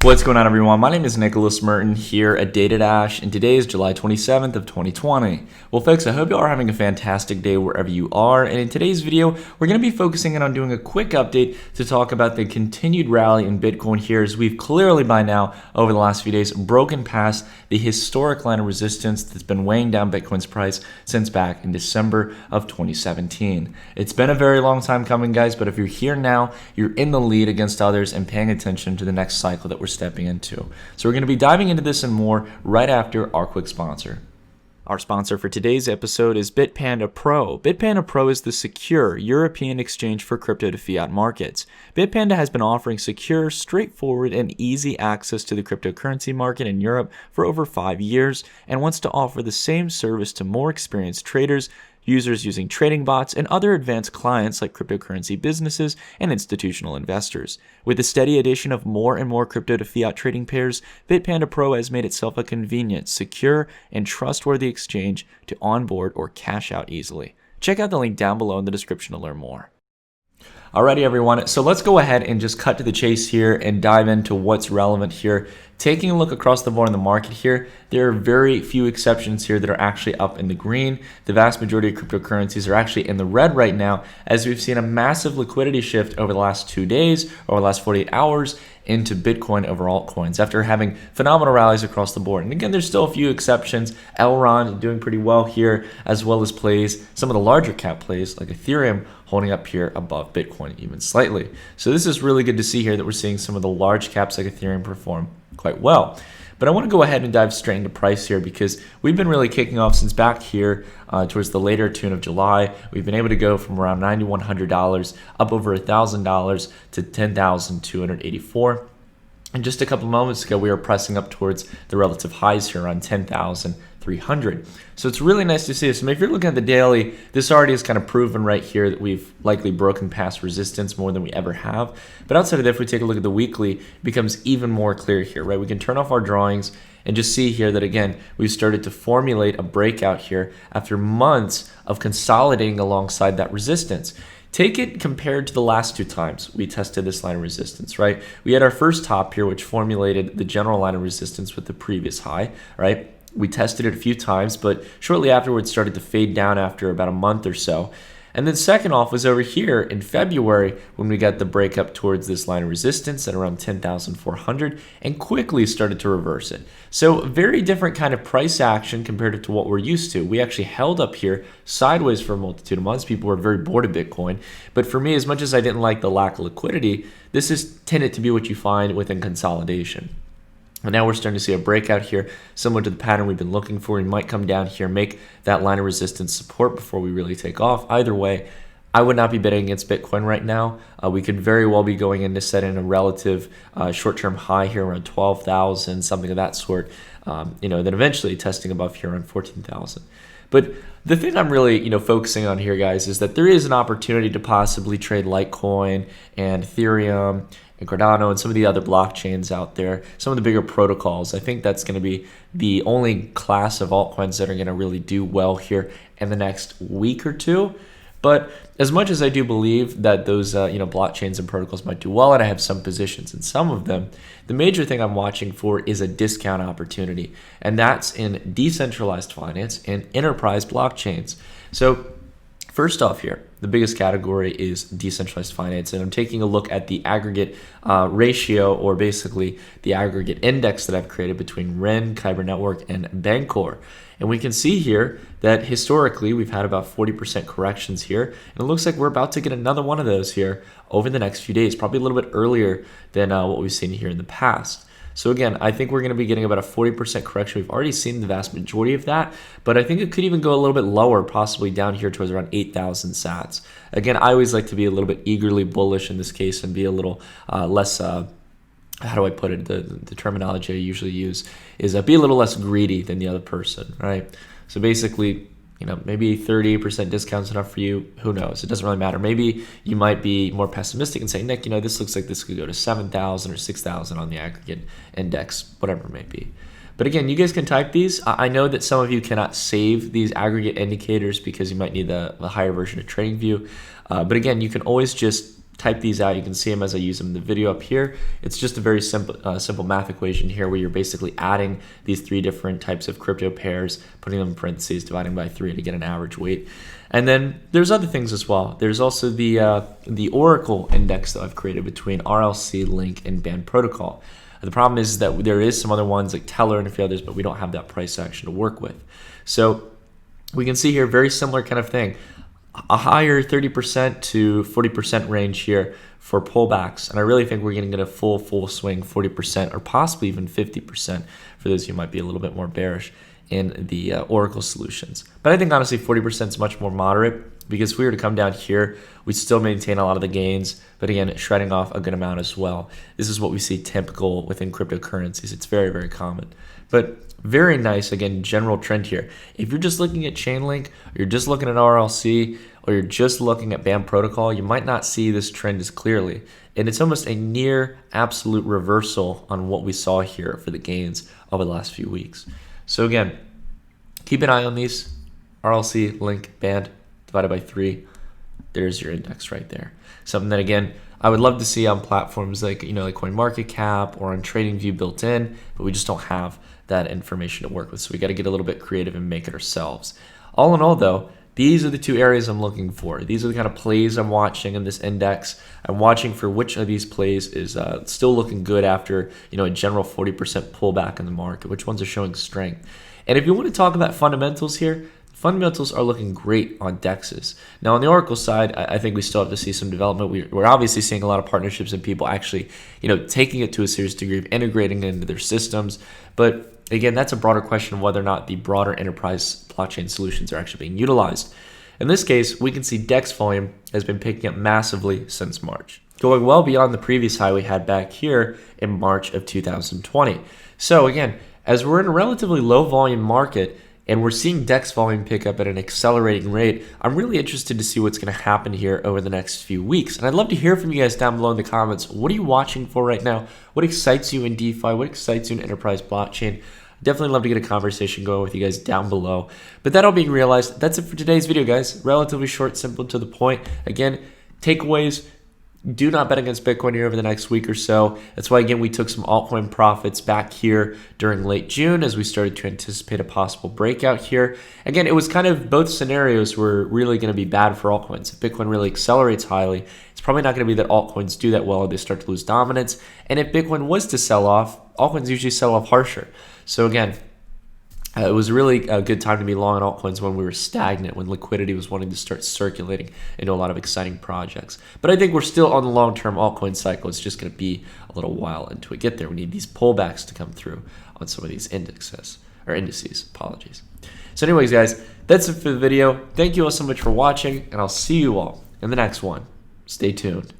What's going on, everyone? My name is Nicholas Merton here at Data Dash, and today is July 27th of 2020. Well, folks, I hope you are having a fantastic day wherever you are, and in today's video, we're going to be focusing in on doing a quick update to talk about the continued rally in Bitcoin here, as we've clearly by now, over the last few days, broken past the historic line of resistance that's been weighing down Bitcoin's price since back in December of 2017. It's been a very long time coming, guys, but if you're here now, you're in the lead against others and paying attention to the next cycle that we're stepping into. So we're going to be diving into this and more right after our quick sponsor. Our sponsor for today's episode is Bitpanda Pro. Bitpanda Pro is the secure European exchange for crypto to fiat markets. Bitpanda has been offering secure, straightforward, and easy access to the cryptocurrency market in Europe for over 5 years and wants to offer the same service to more experienced traders, users using trading bots, and other advanced clients like cryptocurrency businesses and institutional investors. With the steady addition of more and more crypto to fiat trading pairs, Bitpanda Pro has made itself a convenient, secure, and trustworthy exchange to onboard or cash out easily. Check out the link down below in the description to learn more. Alrighty, everyone, so let's go ahead and just cut to the chase here and dive into what's relevant here. Taking a look across the board in the market here, there are very few exceptions here that are actually up in the green. The vast majority of cryptocurrencies are actually in the red right now, as we've seen a massive liquidity shift over the last 2 days, over the last 48 hours, into Bitcoin over altcoins after having phenomenal rallies across the board. And again, there's still a few exceptions. Elrond doing pretty well here, as well as plays, some of the larger cap plays like Ethereum holding up here above Bitcoin even slightly. So this is really good to see here that we're seeing some of the large caps like Ethereum perform quite well. But I want to go ahead and dive straight into price here, because we've been really kicking off since back here towards the later tune of July. We've been able to go from around $9,100 up over $1,000 to $10,284. And just a couple moments ago, we were pressing up towards the relative highs here around 10,300. So it's really nice to see this. I mean, if you're looking at the daily, this already is kind of proven right here that we've likely broken past resistance more than we ever have. But outside of that, if we take a look at the weekly, it becomes even more clear here, right? We can turn off our drawings and just see here that, again, we've started to formulate a breakout here after months of consolidating alongside that resistance. Take it compared to the last 2 times we tested this line of resistance, right? We had our first top here, which formulated the general line of resistance with the previous high, right? We tested it a few times, but shortly afterwards started to fade down after about a month or so. And then second off was over here in February when we got the breakup towards this line of resistance at around 10,400 and quickly started to reverse it. So very different kind of price action compared to what we're used to. We actually held up here sideways for a multitude of months. People were very bored of Bitcoin. But for me, as much as I didn't like the lack of liquidity, this is tended to be what you find within consolidation. And now we're starting to see a breakout here, similar to the pattern we've been looking for. We might come down here, make that line of resistance support before we really take off. Either way, I would not be betting against Bitcoin right now. We could very well be going into setting a relative short-term high here around 12,000, something of that sort. Then eventually testing above here around 14,000. But the thing I'm really, focusing on here, guys, is that there is an opportunity to possibly trade Litecoin and Ethereum and Cardano and some of the other blockchains out there, some of the bigger protocols. I think that's going to be the only class of altcoins that are going to really do well here in the next week or two. But as much as I do believe that those blockchains and protocols might do well, and I have some positions in some of them, the major thing I'm watching for is a discount opportunity, and that's in decentralized finance and enterprise blockchains. So first off here, the biggest category is decentralized finance, and I'm taking a look at the aggregate ratio, or basically the aggregate index that I've created between REN, Kyber Network, and Bancor. And we can see here that historically we've had about 40% corrections here, and it looks like we're about to get another one of those here over the next few days, probably a little bit earlier than what we've seen here in the past. So again, I think we're going to be getting about a 40% correction. We've already seen the vast majority of that, but I think it could even go a little bit lower, possibly down here towards around 8,000 sats. Again, I always like to be a little bit eagerly bullish in this case and be a little less, how do I put it? The terminology I usually use is be a little less greedy than the other person, right? So basically, maybe 30% discount's enough for you. Who knows? It doesn't really matter. Maybe you might be more pessimistic and say, Nick, this looks like this could go to 7,000 or 6,000 on the aggregate index, whatever it may be. But again, you guys can type these. I know that some of you cannot save these aggregate indicators because you might need the higher version of TradingView. But again, you can always just type these out. You can see them as I use them in the video up here. It's just a very simple math equation here where you're basically adding these 3 different types of crypto pairs, putting them in parentheses, dividing by 3 to get an average weight. And then there's other things as well. There's also the Oracle index that I've created between RLC, Link, and Band Protocol. The problem is that there is some other ones like Teller and a few others, but we don't have that price action to work with. So we can see here, very similar kind of thing. A higher 30% to 40% range here for pullbacks. And I really think we're going to get a full swing 40% or possibly even 50% for those who might be a little bit more bearish in the Oracle solutions. But I think honestly 40% is much more moderate, because if we were to come down here, we'd still maintain a lot of the gains, but again, shredding off a good amount as well. This is what we see typical within cryptocurrencies. It's very, very common. But very nice, again, general trend here. If you're just looking at Chainlink, or you're just looking at RLC, or you're just looking at Band Protocol, you might not see this trend as clearly. And it's almost a near absolute reversal on what we saw here for the gains over the last few weeks. So again, keep an eye on these. RLC, Link, Band, divided by 3. There's your index right there. Something that, again, I would love to see on platforms like, like CoinMarketCap or on TradingView built in, but we just don't have that information to work with. So we got to get a little bit creative and make it ourselves. All in all, though, these are the 2 areas I'm looking for. These are the kind of plays I'm watching in this index. I'm watching for which of these plays is still looking good after, a general 40% pullback in the market, which ones are showing strength. And if you want to talk about fundamentals here, fundamentals are looking great on DEXs. Now, on the Oracle side, I think we still have to see some development. We're obviously seeing a lot of partnerships and people actually, taking it to a serious degree of integrating it into their systems. But again, that's a broader question of whether or not the broader enterprise blockchain solutions are actually being utilized. In this case, we can see DEX volume has been picking up massively since March, going well beyond the previous high we had back here in March of 2020. So again, as we're in a relatively low volume market, and we're seeing DEX volume pick up at an accelerating rate, I'm really interested to see what's going to happen here over the next few weeks. And I'd love to hear from you guys down below in the comments. What are you watching for right now? What excites you in DeFi? What excites you in enterprise blockchain? Definitely love to get a conversation going with you guys down below. But that all being realized, that's it for today's video, guys. Relatively short, simple, to the point. Again, takeaways. Do not bet against Bitcoin here over the next week or so. That's why, again, we took some altcoin profits back here during late June as we started to anticipate a possible breakout here. Again, it was kind of both scenarios were really going to be bad for altcoins. If Bitcoin really accelerates highly, it's probably not going to be that altcoins do that well and they start to lose dominance. And if Bitcoin was to sell off, altcoins usually sell off harsher. So again, it was really a good time to be long on altcoins when we were stagnant, when liquidity was wanting to start circulating into a lot of exciting projects. But I think we're still on the long-term altcoin cycle. It's just going to be a little while until we get there. We need these pullbacks to come through on some of these indices. Apologies. So anyways, guys, that's it for the video. Thank you all so much for watching, and I'll see you all in the next one. Stay tuned.